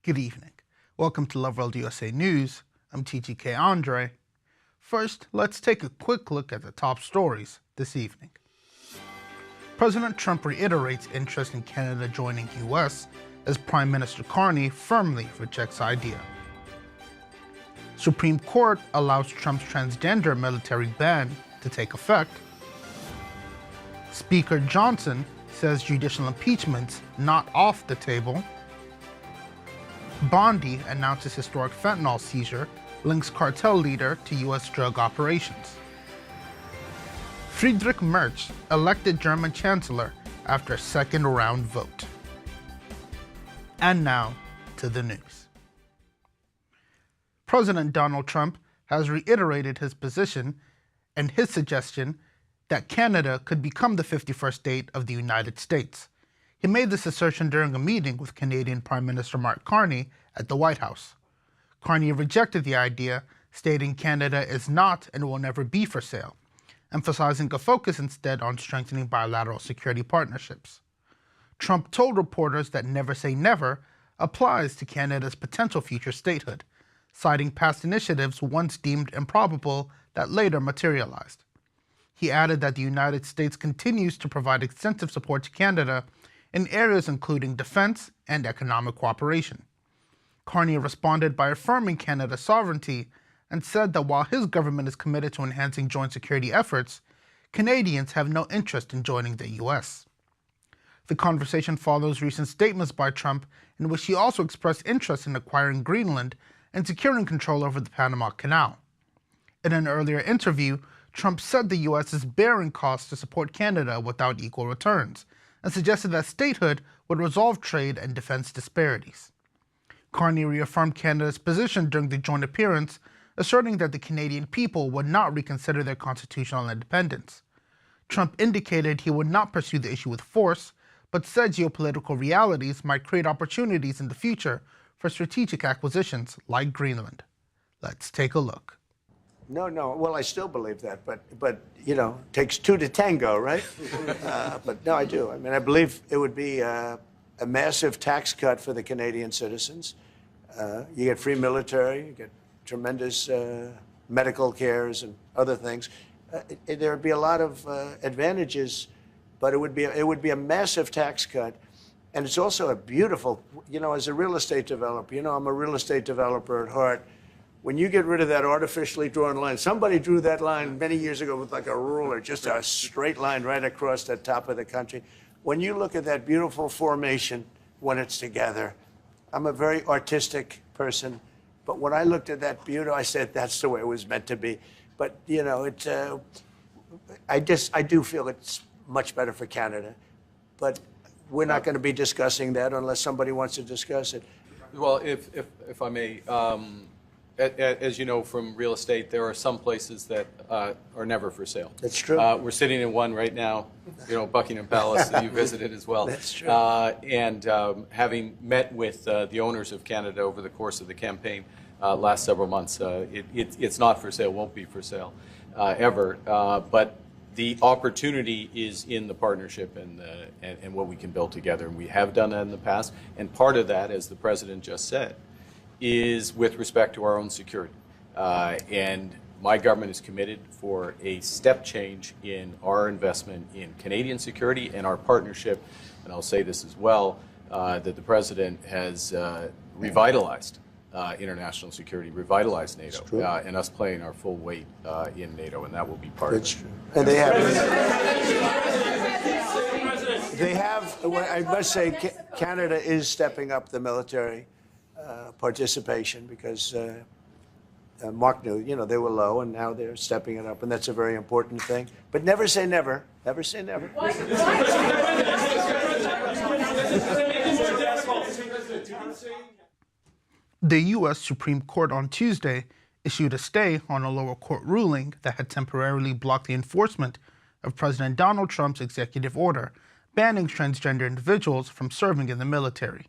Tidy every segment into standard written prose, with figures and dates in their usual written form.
Good evening. Welcome to Loveworld USA News. I'm TGK Andre. First, let's take a quick look at the top stories this evening. President Trump reiterates interest in Canada joining US as Prime Minister Carney firmly rejects idea. Supreme Court allows Trump's transgender military ban to take effect. Speaker Johnson says judicial impeachment's not off the table. Bondi announces historic fentanyl seizure, links cartel leader to U.S. drug operations. Friedrich Merz elected German Chancellor after second-round vote. And now to the news. President Donald Trump has reiterated his position and his suggestion that Canada could become the 51st state of the United States. He made this assertion during a meeting with Canadian Prime Minister Mark Carney at the White House. Carney rejected the idea, stating Canada is not and will never be for sale, emphasizing a focus instead on strengthening bilateral security partnerships. Trump told reporters that never say never applies to Canada's potential future statehood, citing past initiatives once deemed improbable that later materialized. He added that the United States continues to provide extensive support to Canada in areas including defense and economic cooperation. Carney responded by affirming Canada's sovereignty and said that while his government is committed to enhancing joint security efforts, Canadians have no interest in joining the U.S. The conversation follows recent statements by Trump in which he also expressed interest in acquiring Greenland and securing control over the Panama Canal. In an earlier interview, Trump said the U.S. is bearing costs to support Canada without equal returns, and suggested that statehood would resolve trade and defense disparities. Carney reaffirmed Canada's position during the joint appearance, asserting that the Canadian people would not reconsider their constitutional independence. Trump indicated he would not pursue the issue with force, but said geopolitical realities might create opportunities in the future for strategic acquisitions like Greenland. Let's take a look. No. Well, I still believe that, but you know, it takes two to tango, right? But no, I do. I mean, I believe it would be a massive tax cut for the Canadian citizens. You get free military, you get tremendous medical cares and other things. There would be a lot of advantages, but it would be a massive tax cut. And it's also a beautiful, you know, as a real estate developer, you know, I'm a real estate developer at heart. When you get rid of that artificially drawn line, somebody drew that line many years ago with like a ruler, just a straight line right across the top of the country. When you look at that beautiful formation when it's together, I'm a very artistic person, but when I looked at that beauty, I said that's the way it was meant to be. But you know, I do feel it's much better for Canada, but we're not going to be discussing that unless somebody wants to discuss it. Well, if I may. As you know from real estate, there are some places that are never for sale. That's true. We're sitting in one right now, you know, Buckingham Palace that you visited as well. That's true. And having met with the owners of Canada over the course of the campaign last several months, it's not for sale, won't be for sale ever. But the opportunity is in the partnership and what we can build together. And we have done that in the past. And part of that, as the President just said, is with respect to our own security. And my government is committed for a step change in our investment in Canadian security and our partnership, and I'll say this as well, that the President has revitalized international security, revitalized NATO, and us playing our full weight in NATO, and that will be part of it. That's true. And they have, I must say, Canada is stepping up the military participation because Mark knew, you know, they were low and now they're stepping it up, and that's a very important thing. But never say never. Never say never. The U.S. Supreme Court on Tuesday issued a stay on a lower court ruling that had temporarily blocked the enforcement of President Donald Trump's executive order banning transgender individuals from serving in the military.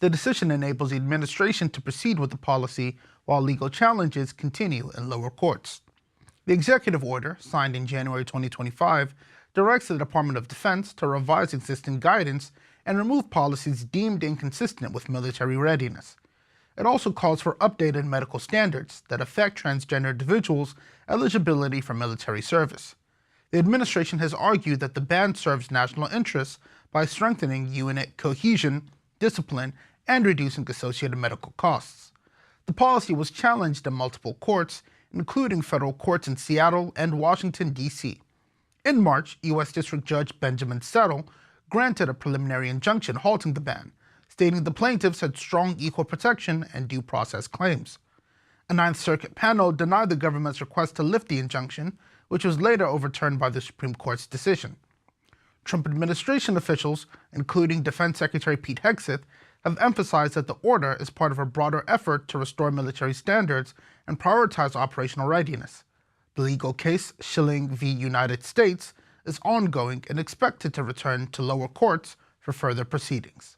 The decision enables the administration to proceed with the policy while legal challenges continue in lower courts. The executive order, signed in January 2025, directs the Department of Defense to revise existing guidance and remove policies deemed inconsistent with military readiness. It also calls for updated medical standards that affect transgender individuals' eligibility for military service. The administration has argued that the ban serves national interests by strengthening unit cohesion, discipline, and reducing associated medical costs. The policy was challenged in multiple courts, including federal courts in Seattle and Washington, D.C. In March, U.S. District Judge Benjamin Settle granted a preliminary injunction halting the ban, stating the plaintiffs had strong equal protection and due process claims. A Ninth Circuit panel denied the government's request to lift the injunction, which was later overturned by the Supreme Court's decision. Trump administration officials, including Defense Secretary Pete Hegseth, have emphasized that the order is part of a broader effort to restore military standards and prioritize operational readiness. The legal case, Schilling v. United States, is ongoing and expected to return to lower courts for further proceedings.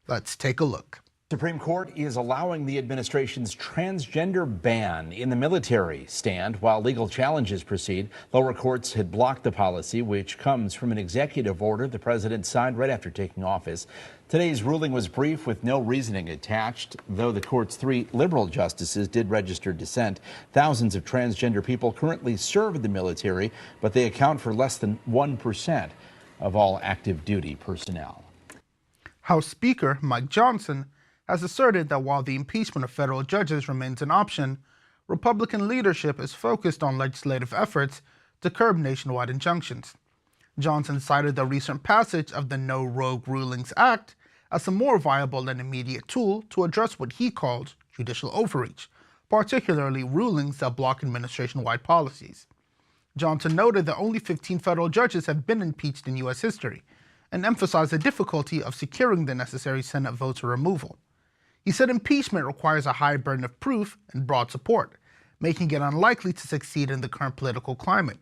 Let's take a look. Supreme Court is allowing the administration's transgender ban in the military stand while legal challenges proceed. Lower courts had blocked the policy, which comes from an executive order the president signed right after taking office. Today's ruling was brief with no reasoning attached, though the court's 3 liberal justices did register dissent. Thousands of transgender people currently serve in the military, but they account for less than 1% of all active duty personnel. House Speaker Mike Johnson has asserted that while the impeachment of federal judges remains an option, Republican leadership is focused on legislative efforts to curb nationwide injunctions. Johnson cited the recent passage of the No Rogue Rulings Act as a more viable and immediate tool to address what he called judicial overreach, particularly rulings that block administration-wide policies. Johnson noted that only 15 federal judges have been impeached in U.S. history, and emphasized the difficulty of securing the necessary Senate votes for removal. He said impeachment requires a high burden of proof and broad support, making it unlikely to succeed in the current political climate.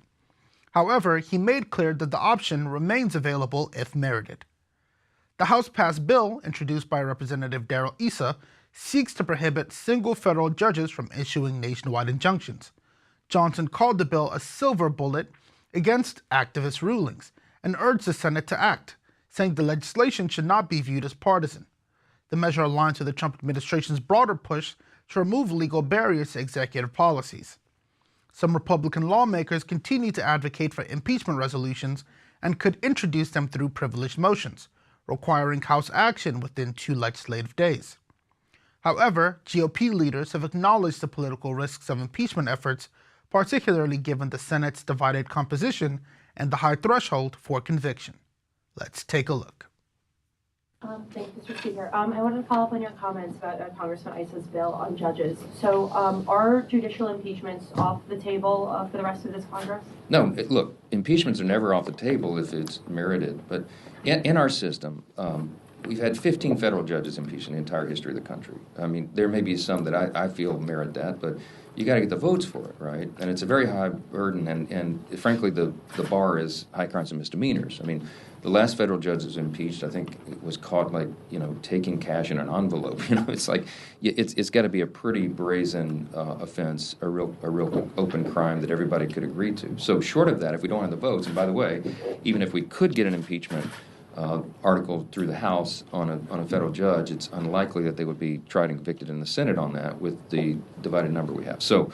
However, he made clear that the option remains available if merited. The House-passed bill, introduced by Representative Darrell Issa, seeks to prohibit single federal judges from issuing nationwide injunctions. Johnson called the bill a silver bullet against activist rulings and urged the Senate to act, saying the legislation should not be viewed as partisan. The measure aligns with the Trump administration's broader push to remove legal barriers to executive policies. Some Republican lawmakers continue to advocate for impeachment resolutions and could introduce them through privileged motions, requiring House action within 2 legislative days. However, GOP leaders have acknowledged the political risks of impeachment efforts, particularly given the Senate's divided composition and the high threshold for conviction. Let's take a look. Thank you, Mr. Speaker. I wanted to follow up on your comments about Congressman Issa's bill on judges. So are judicial impeachments off the table for the rest of this Congress? No, look, impeachments are never off the table if it's merited. But in our system, we've had 15 federal judges impeached in the entire history of the country. I mean, there may be some that I feel merit that, but you got to get the votes for it, right? And it's a very high burden, and frankly, the bar is high crimes and misdemeanors. I mean, the last federal judge was impeached, I think it was caught like, taking cash in an envelope. It's like, it's got to be a pretty brazen offense, a real open crime that everybody could agree to. So short of that, if we don't have the votes, and by the way, even if we could get an impeachment article through the House on a federal judge, it's unlikely that they would be tried and convicted in the Senate on that with the divided number we have. So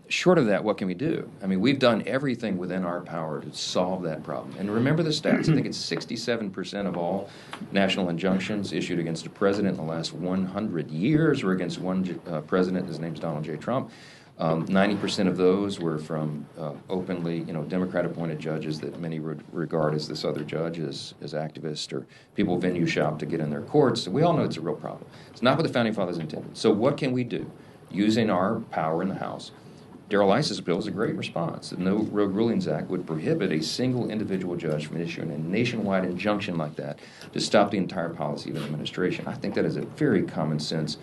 short of that, what can we do? I mean, we've done everything within our power to solve that problem. And remember the stats. I think it's 67% of all national injunctions issued against a president in the last 100 years were against one president. His name's Donald J. Trump. 90% of those were from openly, Democrat-appointed judges that many would regard as this other judge as activists or people venue shop to get in their courts. So we all know it's a real problem. It's not what the Founding Fathers intended. So what can we do? Using our power in the House, Darrell Issa's bill is a great response. The No Rogue Rulings Act would prohibit a single individual judge from issuing a nationwide injunction like that to stop the entire policy of an administration. I think that is a very common sense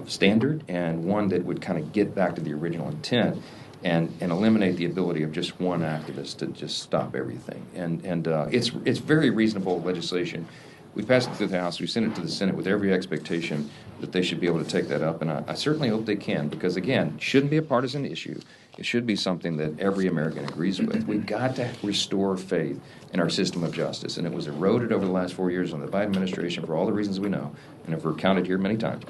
standard, and one that would kind of get back to the original intent and eliminate the ability of just one activist to just stop everything. And it's very reasonable legislation. We passed it through the House. We sent it to the Senate with every expectation that they should be able to take that up, and I certainly hope they can, because, again, it shouldn't be a partisan issue. It should be something that every American agrees with. We've got to restore faith in our system of justice, and it was eroded over the last 4 years under the Biden administration for all the reasons we know, and have recounted here many times.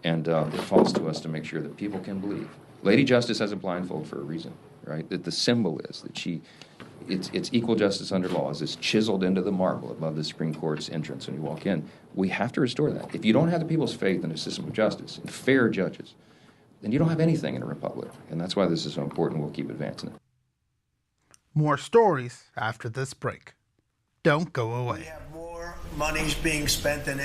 And it falls to us to make sure that people can believe. Lady Justice has a blindfold for a reason, right? That the symbol is that it's equal justice under law, as it's chiseled into the marble above the Supreme Court's entrance when you walk in. We have to restore that. If you don't have the people's faith in a system of justice and fair judges, then you don't have anything in a republic. And that's why this is so important. We'll keep advancing it. More stories after this break. Don't go away. We have more monies being spent than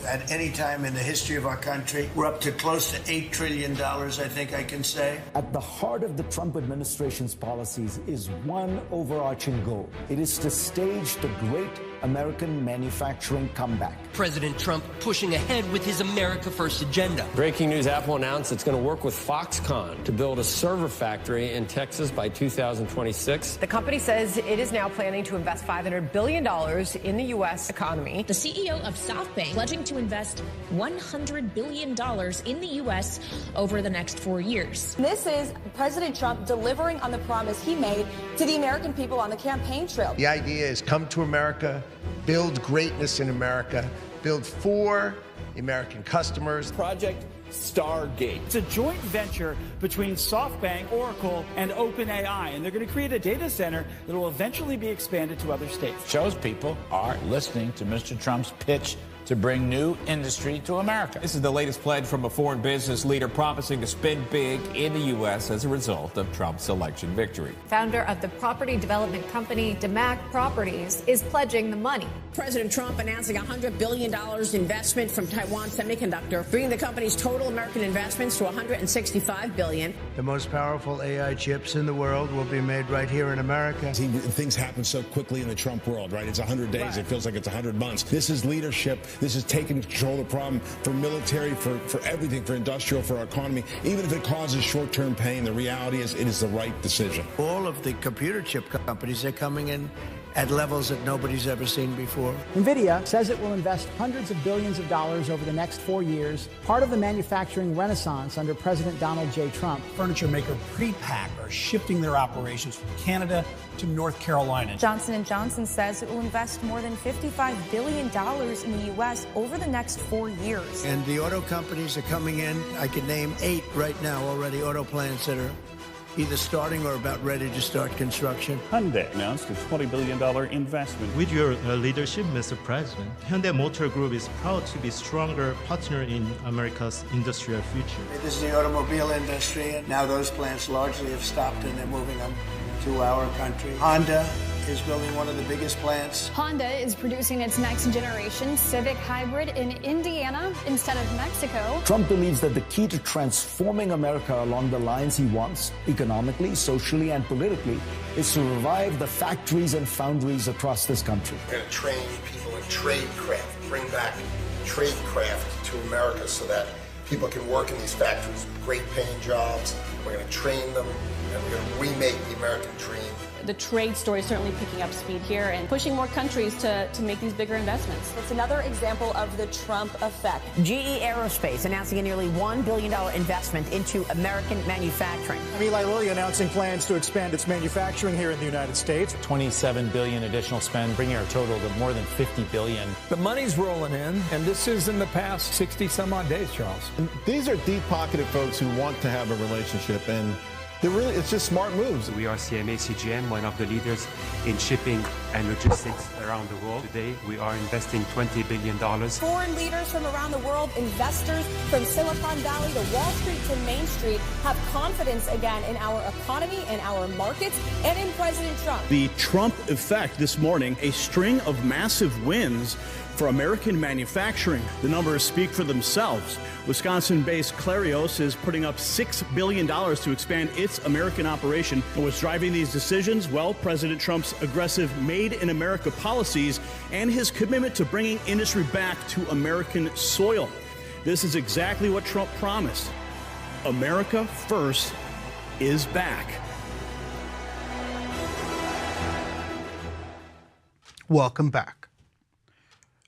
at any time in the history of our country. We're up to close to $8 trillion, I think I can say. At the heart of the Trump administration's policies is one overarching goal. It is to stage the great American manufacturing comeback. President Trump pushing ahead with his America First agenda. Breaking news, Apple announced it's going to work with Foxconn to build a server factory in Texas by 2026. The company says it is now planning to invest $500 billion in the U.S. economy. The CEO of SoftBank pledging to invest $100 billion in the U.S. over the next 4 years. This is President Trump delivering on the promise he made to the American people on the campaign trail. The idea is come to America, build greatness in America, build for American customers. Project Stargate. It's a joint venture between SoftBank, Oracle, and OpenAI, and they're going to create a data center that will eventually be expanded to other states. Shows people are listening to Mr. Trump's pitch to bring new industry to America. This is the latest pledge from a foreign business leader promising to spend big in the U.S. as a result of Trump's election victory. Founder of the property development company DeMac Properties is pledging the money. President Trump announcing $100 billion investment from Taiwan Semiconductor, bringing the company's total American investments to $165 billion. The most powerful AI chips in the world will be made right here in America. Things happen so quickly in the Trump world, right? It's 100 days. Right. It feels like it's 100 months. This is leadership. This is taking control of the problem for military, for everything, for industrial, for our economy. Even if it causes short-term pain, the reality is it is the right decision. All of the computer chip companies are coming in at levels that nobody's ever seen before. NVIDIA says it will invest hundreds of billions of dollars over the next 4 years, part of the manufacturing renaissance under President Donald J. Trump. Furniture maker Prepack are shifting their operations from Canada to North Carolina. Johnson & Johnson says it will invest more than $55 billion in the U.S. over the next 4 years. And the auto companies are coming in. I could name 8 right now already, auto plants that are either starting or about ready to start construction. Hyundai announced a $20 billion investment. With your leadership, Mr. President, Hyundai Motor Group is proud to be a stronger partner in America's industrial future. This is the automobile industry, and now those plants largely have stopped and they're moving them to our country. Honda is building one of the biggest plants. Honda is producing its next generation Civic Hybrid in Indiana instead of Mexico. Trump believes that the key to transforming America along the lines he wants, economically, socially, and politically, is to revive the factories and foundries across this country. We're going to train people in trade craft, bring back trade craft to America so that people can work in these factories with great paying jobs. We're going to train them, and we're going to remake the American dream. The trade story is certainly picking up speed here and pushing more countries to make these bigger investments. It's another example of the Trump effect. GE Aerospace announcing a nearly $1 billion investment into American manufacturing. Eli Lilly announcing plans to expand its manufacturing here in the United States. $27 billion additional spend, bringing our total to more than $50 billion. The money's rolling in, and this is in the past 60 some odd days, Charles. And these are deep-pocketed folks who want to have a relationship, and it's just smart moves. We are CMA CGM, one of the leaders in shipping and logistics around the world. Today, we are investing $20 billion. Foreign leaders from around the world, investors from Silicon Valley to Wall Street to Main Street have confidence again in our economy, in our markets, and in President Trump. The Trump effect this morning, a string of massive wins for American manufacturing. The numbers speak for themselves. Wisconsin-based Clarios is putting up $6 billion to expand its American operation. And what's driving these decisions? Well, President Trump's aggressive Made in America policies and his commitment to bringing industry back to American soil. This is exactly what Trump promised. America First is back. Welcome back.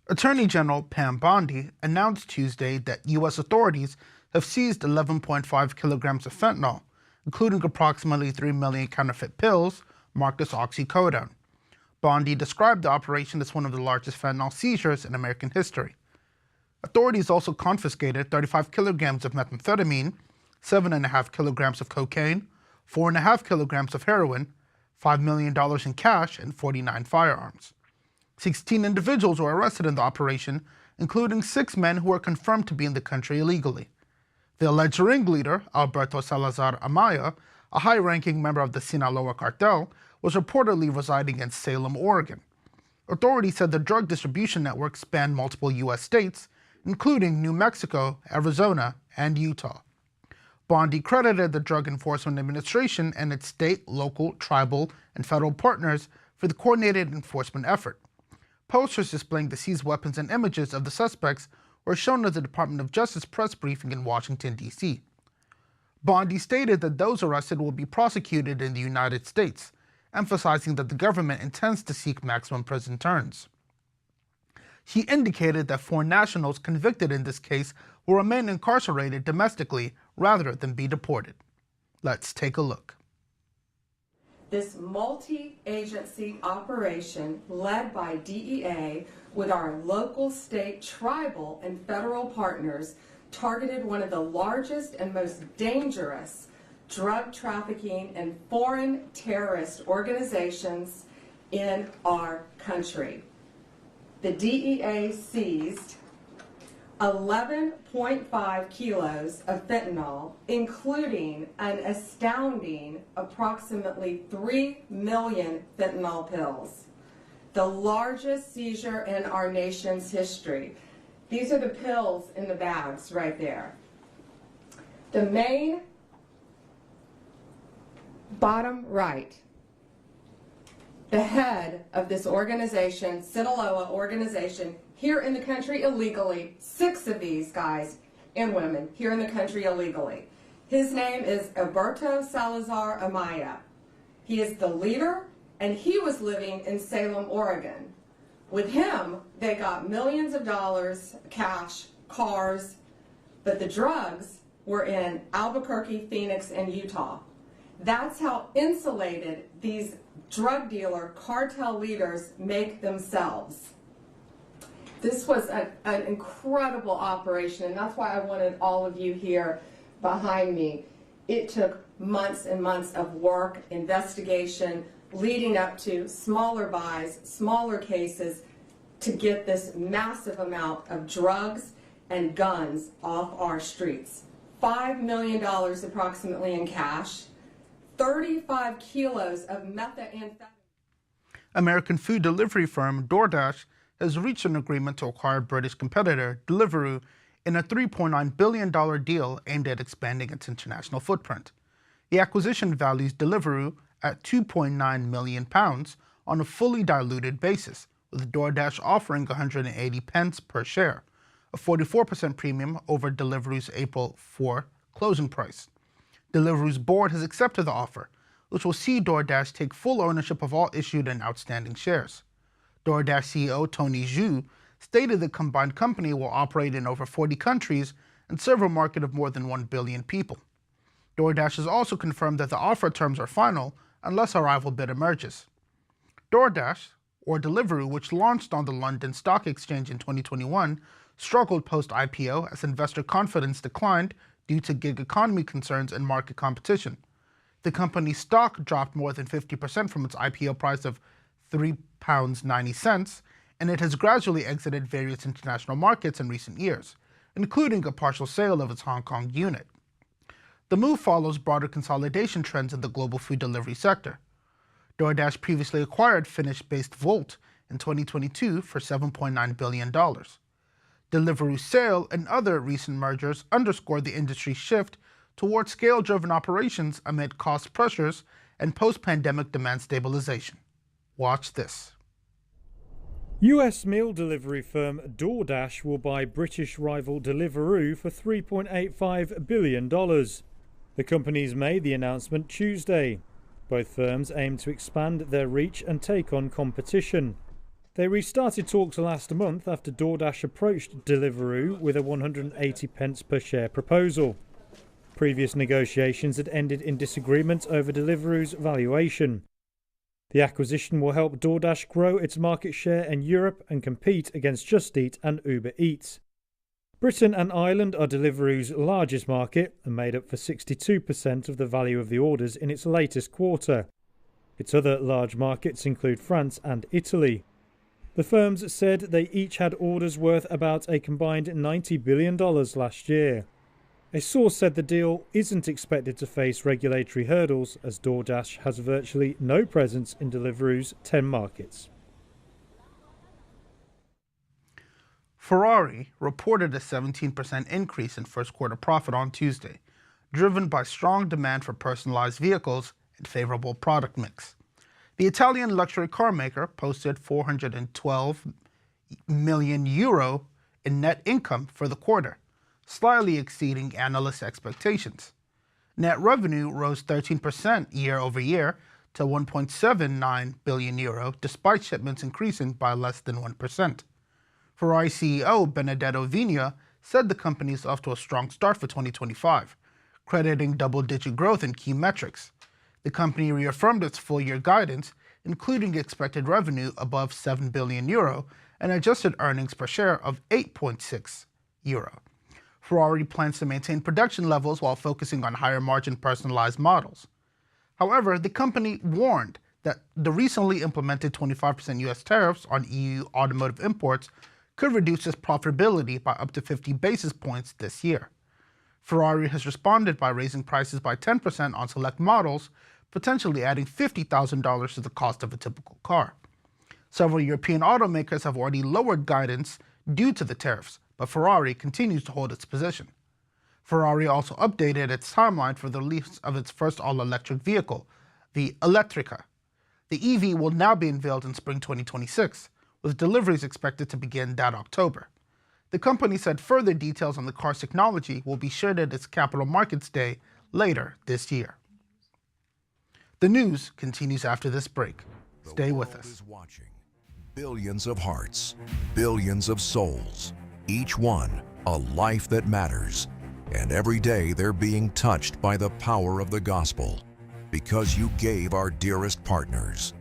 Attorney General Pam Bondi announced Tuesday that U.S. authorities have seized 11.5 kilograms of fentanyl, including approximately 3 million counterfeit pills marked as oxycodone. Bondi described the operation as one of the largest fentanyl seizures in American history. Authorities also confiscated 35 kilograms of methamphetamine, 7.5 kilograms of cocaine, 4.5 kilograms of heroin, $5 million in cash, and 49 firearms. 16 individuals were arrested in the operation, including 6 men who were confirmed to be in the country illegally. The alleged ringleader, Alberto Salazar Amaya, a high-ranking member of the Sinaloa cartel, was reportedly residing in Salem, Oregon. Authorities said the drug distribution network spanned multiple U.S. states, including New Mexico, Arizona, and Utah. Bondi credited the Drug Enforcement Administration and its state, local, tribal, and federal partners for the coordinated enforcement effort. Posters displaying the seized weapons and images of the suspects were shown at the Department of Justice press briefing in Washington, D.C. Bondi stated that those arrested will be prosecuted in the United States, emphasizing that the government intends to seek maximum prison terms. He indicated that foreign nationals convicted in this case will remain incarcerated domestically rather than be deported. Let's take a look. This multi-agency operation led by DEA with our local, state, tribal, and federal partners targeted one of the largest and most dangerous drug trafficking and foreign terrorist organizations in our country. The DEA seized 11.5 kilos of fentanyl, including an astounding approximately 3 million fentanyl pills, the largest seizure in our nation's history. These are the pills in the bags right there. The main bottom right, the head of this organization, Sinaloa organization, here in the country illegally, 6 of these guys and women here in the country illegally. His name is Alberto Salazar Amaya. He is the leader, and he was living in Salem, Oregon. With him, they got millions of dollars, cash, cars, but the drugs were in Albuquerque, Phoenix, and Utah. That's how insulated these drug dealer cartel leaders make themselves. This was an incredible operation, and that's why I wanted all of you here behind me. It took months and months of work, investigation, leading up to smaller buys, smaller cases, to get this massive amount of drugs and guns off our streets. $5 million approximately in cash, 35 kilos of methamphetamine. American food delivery firm DoorDash has reached an agreement to acquire British competitor Deliveroo in a $3.9 billion deal aimed at expanding its international footprint. The acquisition values Deliveroo at £2.9 million on a fully diluted basis, with DoorDash offering 180 pence per share, a 44% premium over Deliveroo's April 4 closing price. Deliveroo's board has accepted the offer, which will see DoorDash take full ownership of all issued and outstanding shares. DoorDash CEO Tony Zhu stated the combined company will operate in over 40 countries and serve a market of more than 1 billion people. DoorDash has also confirmed that the offer terms are final unless a rival bid emerges. DoorDash, or Deliveroo, which launched on the London Stock Exchange in 2021, struggled post-IPO as investor confidence declined due to gig economy concerns and market competition. The company's stock dropped more than 50% from its IPO price of £3.90, and it has gradually exited various international markets in recent years, including a partial sale of its Hong Kong unit. The move follows broader consolidation trends in the global food delivery sector. DoorDash previously acquired Finnish-based Volt in 2022 for $7.9 billion. Deliveroo's sale and other recent mergers underscore the industry's shift towards scale-driven operations amid cost pressures and post-pandemic demand stabilization. Watch this. US meal delivery firm DoorDash will buy British rival Deliveroo for $3.85 billion. The companies made the announcement Tuesday. Both firms aim to expand their reach and take on competition. They restarted talks last month after DoorDash approached Deliveroo with a 180 pence per share proposal. Previous negotiations had ended in disagreement over Deliveroo's valuation. The acquisition will help DoorDash grow its market share in Europe and compete against Just Eat and Uber Eats. Britain and Ireland are Deliveroo's largest market and made up for 62% of the value of the orders in its latest quarter. Its other large markets include France and Italy. The firms said they each had orders worth about a combined $90 billion last year. A source said the deal isn't expected to face regulatory hurdles as DoorDash has virtually no presence in Deliveroo's 10 markets. Ferrari reported a 17% increase in first quarter profit on Tuesday, driven by strong demand for personalized vehicles and favorable product mix. The Italian luxury car maker posted €412 million in net income for the quarter, slightly exceeding analyst expectations. Net revenue rose 13% year over year to €1.79 billion, despite shipments increasing by less than 1%. Ferrari CEO Benedetto Vigna said the company is off to a strong start for 2025, crediting double-digit growth in key metrics. The company reaffirmed its full-year guidance, including expected revenue above €7 billion and adjusted earnings per share of €8.6. Ferrari plans to maintain production levels while focusing on higher-margin personalized models. However, the company warned that the recently implemented 25% U.S. tariffs on EU automotive imports could reduce its profitability by up to 50 basis points this year. Ferrari has responded by raising prices by 10% on select models, potentially adding $50,000 to the cost of a typical car. Several European automakers have already lowered guidance due to the tariffs, but Ferrari continues to hold its position. Ferrari also updated its timeline for the release of its first all-electric vehicle, the Elettrica. The EV will now be unveiled in spring 2026, with deliveries expected to begin that October. The company said further details on the car's technology will be shared at its Capital Markets Day later this year. The news continues after this break. Stay with us. Is watching. Billions of hearts, billions of souls, each one a life that matters. And every day they're being touched by the power of the gospel because you gave our dearest partners.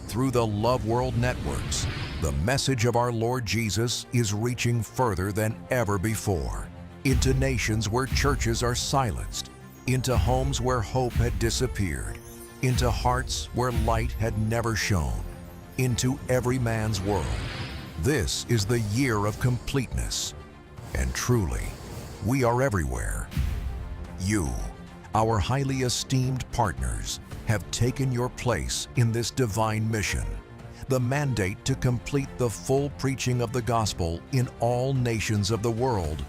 Through the Loveworld networks, the message of our Lord Jesus is reaching further than ever before, into nations where churches are silenced, into homes where hope had disappeared, into hearts where light had never shone, into every man's world. This is the year of completeness, and truly, we are everywhere. You, our highly esteemed partners, have taken your place in this divine mission, the mandate to complete the full preaching of the gospel in all nations of the world.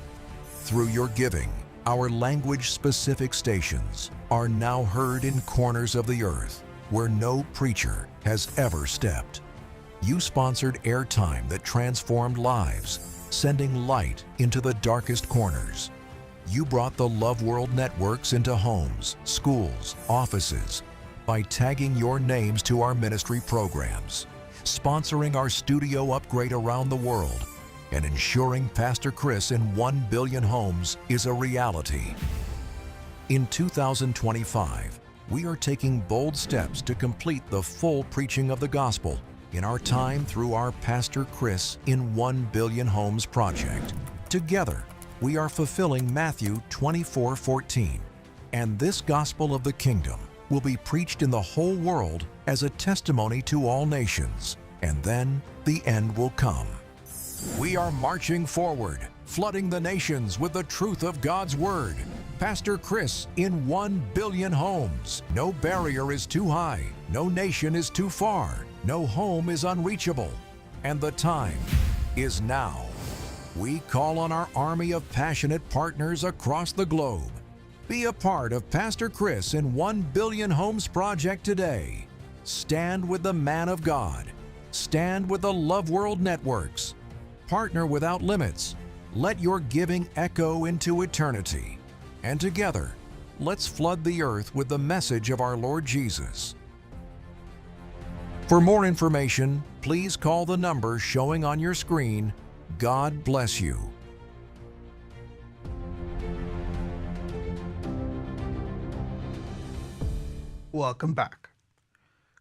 Through your giving, our language-specific stations are now heard in corners of the earth where no preacher has ever stepped. You sponsored airtime that transformed lives, sending light into the darkest corners. You brought the Loveworld networks into homes, schools, offices, by tagging your names to our ministry programs, sponsoring our studio upgrade around the world, and ensuring Pastor Chris in 1 billion homes is a reality. In 2025, we are taking bold steps to complete the full preaching of the gospel in our time through our Pastor Chris in 1 billion homes project. Together, we are fulfilling Matthew 24:14, and this gospel of the kingdom will be preached in the whole world as a testimony to all nations, and then the end will come. We are marching forward, flooding the nations with the truth of God's word. Pastor Chris in 1 billion homes. No barrier is too high, no nation is too far, no home is unreachable, and the time is now. We call on our army of passionate partners across the globe. Be a part of Pastor Chris in 1 billion homes project today. Stand with the man of God. Stand with the Loveworld networks. Partner without limits. Let your giving echo into eternity. And together, let's flood the earth with the message of our Lord Jesus. For more information, please call the number showing on your screen. God bless you. Welcome back.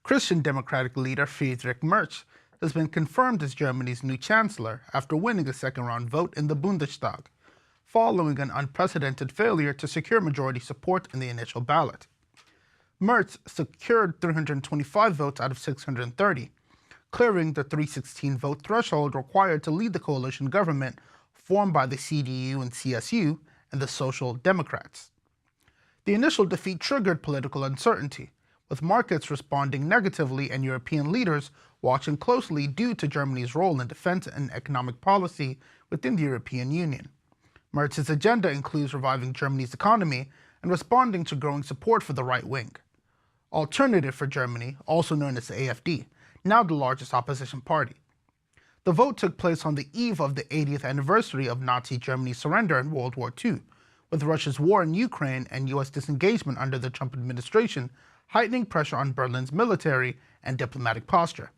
Christian Democratic leader Friedrich Merz has been confirmed as Germany's new chancellor after winning a second-round vote in the Bundestag, following an unprecedented failure to secure majority support in the initial ballot. Merz secured 325 votes out of 630, clearing the 316 vote threshold required to lead the coalition government formed by the CDU and CSU and the Social Democrats. The initial defeat triggered political uncertainty, with markets responding negatively and European leaders watching closely due to Germany's role in defense and economic policy within the European Union. Merz's agenda includes reviving Germany's economy and responding to growing support for the right wing. Alternative for Germany, also known as the AfD, now the largest opposition party. The vote took place on the eve of the 80th anniversary of Nazi Germany's surrender in World War II, with Russia's war in Ukraine and U.S. disengagement under the Trump administration heightening pressure on Berlin's military and diplomatic posture.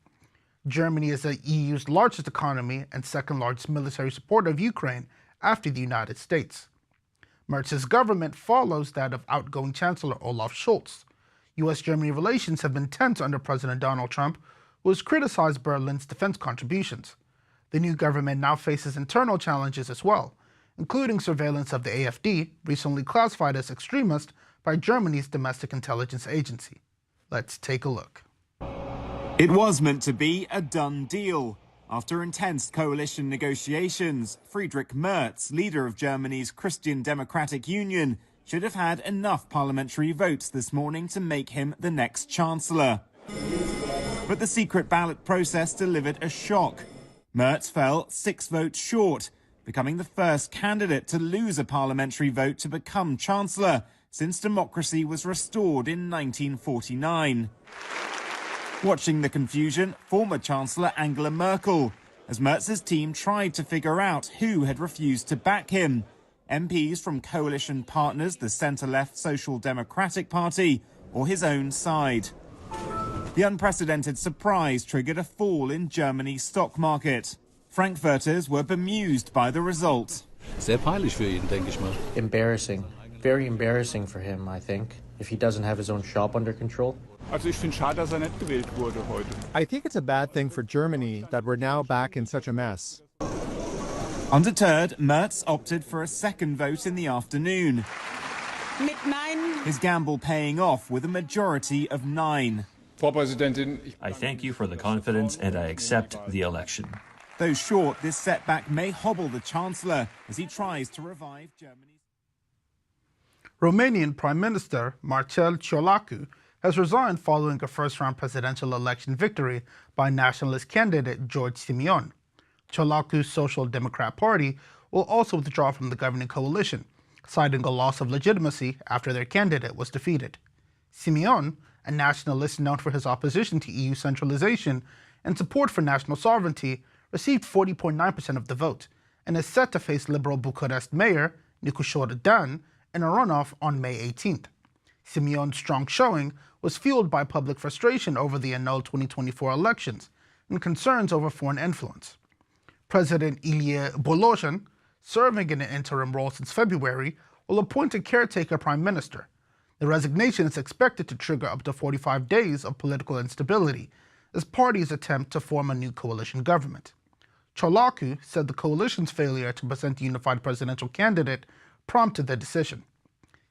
Germany is the EU's largest economy and second largest military supporter of Ukraine after the United States. Merz's government follows that of outgoing Chancellor Olaf Scholz. U.S.-Germany relations have been tense under President Donald Trump, who has criticized Berlin's defense contributions. The new government now faces internal challenges as well, including surveillance of the AfD, recently classified as extremist by Germany's domestic intelligence agency. Let's take a look. It was meant to be a done deal. After intense coalition negotiations, Friedrich Merz, leader of Germany's Christian Democratic Union, should have had enough parliamentary votes this morning to make him the next chancellor. But the secret ballot process delivered a shock. Merz fell 6 votes short, becoming the first candidate to lose a parliamentary vote to become chancellor since democracy was restored in 1949. Watching the confusion, former Chancellor Angela Merkel, as Merz's team tried to figure out who had refused to back him. MPs from coalition partners, the centre-left Social Democratic Party, or his own side. The unprecedented surprise triggered a fall in Germany's stock market. Frankfurters were bemused by the result. Sehr peinlich für ihn, denke ich mal. Embarrassing. Very embarrassing for him, I think, if he doesn't have his own shop under control. Also ich finde schade, dass nicht gewählt wurde heute. I think it's a bad thing for Germany that we're now back in such a mess. Undeterred, Merz opted for a second vote in the afternoon. His gamble paying off with a majority of 9. I thank you for the confidence and I accept the election. Though short, this setback may hobble the Chancellor as he tries to revive Germany's... Romanian Prime Minister Marcel Ciolacu has resigned following a first-round presidential election victory by nationalist candidate George Simion. Ciolacu's Social Democrat Party will also withdraw from the governing coalition, citing a loss of legitimacy after their candidate was defeated. Simion, a nationalist known for his opposition to EU centralization and support for national sovereignty, received 40.9% of the vote and is set to face Liberal Bucharest Mayor Nicușor Dan in a runoff on May 18th. Simion's strong showing was fueled by public frustration over the annulled 2024 elections and concerns over foreign influence. President Ilie Bolozhan, serving in an interim role since February, will appoint a caretaker prime minister. The resignation is expected to trigger up to 45 days of political instability as parties attempt to form a new coalition government. Ciolacu said the coalition's failure to present a unified presidential candidate prompted the decision.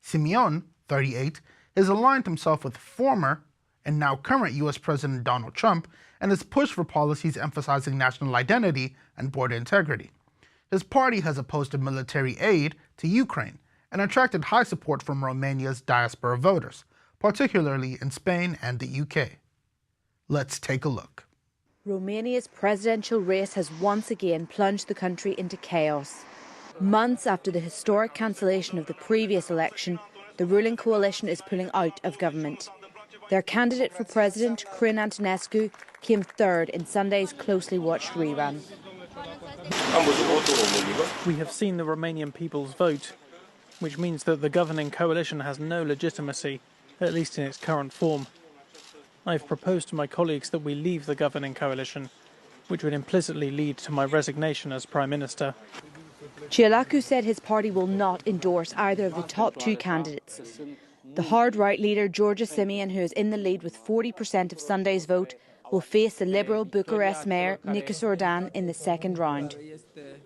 Simion, 38, has aligned himself with former and now current U.S. President Donald Trump and has pushed for policies emphasizing national identity and border integrity. His party has opposed a military aid to Ukraine and attracted high support from Romania's diaspora voters, particularly in Spain and the UK. Let's take a look. Romania's presidential race has once again plunged the country into chaos. Months after the historic cancellation of the previous election, the ruling coalition is pulling out of government. Their candidate for president, Crin Antonescu, came third in Sunday's closely watched rerun. We have seen the Romanian people's vote, which means that the governing coalition has no legitimacy, at least in its current form. I've proposed to my colleagues that we leave the governing coalition, which would implicitly lead to my resignation as Prime Minister. Ciolacu said his party will not endorse either of the top two candidates. The hard-right leader, Georgia Simeon, who is in the lead with 40% of Sunday's vote, will face the Liberal Bucharest mayor, Nikos Ordan, in the second round.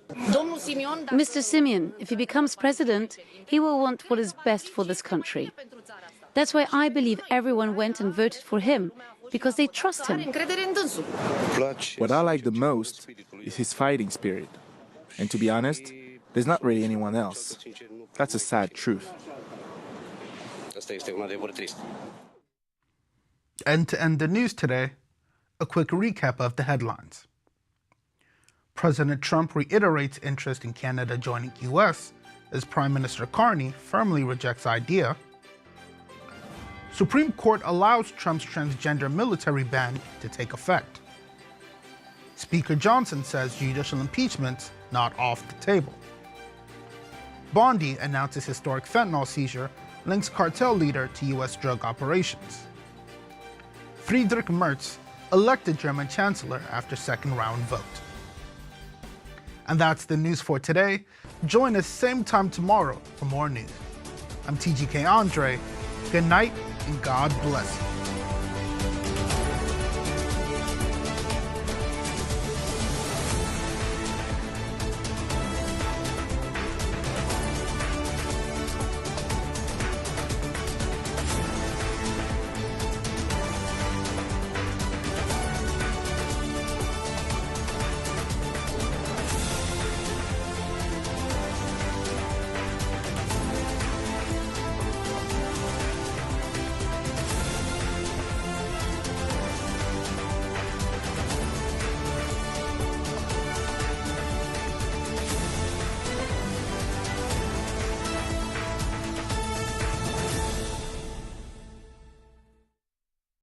Mr. Simeon, if he becomes president, he will want what is best for this country. That's why I believe everyone went and voted for him, because they trust him. What I like the most is his fighting spirit. And to be honest, there's not really anyone else. That's a sad truth. And to end the news today, a quick recap of the headlines. President Trump reiterates interest in Canada joining US as Prime Minister Carney firmly rejects idea. Supreme Court allows Trump's transgender military ban to take effect. Speaker Johnson says judicial impeachment's not off the table. Bondi announces historic fentanyl seizure links cartel leader to US drug operations. Friedrich Merz elected German Chancellor after second round vote. And that's the news for today. Join us same time tomorrow for more news. I'm TGK Andre. Good night and God bless you.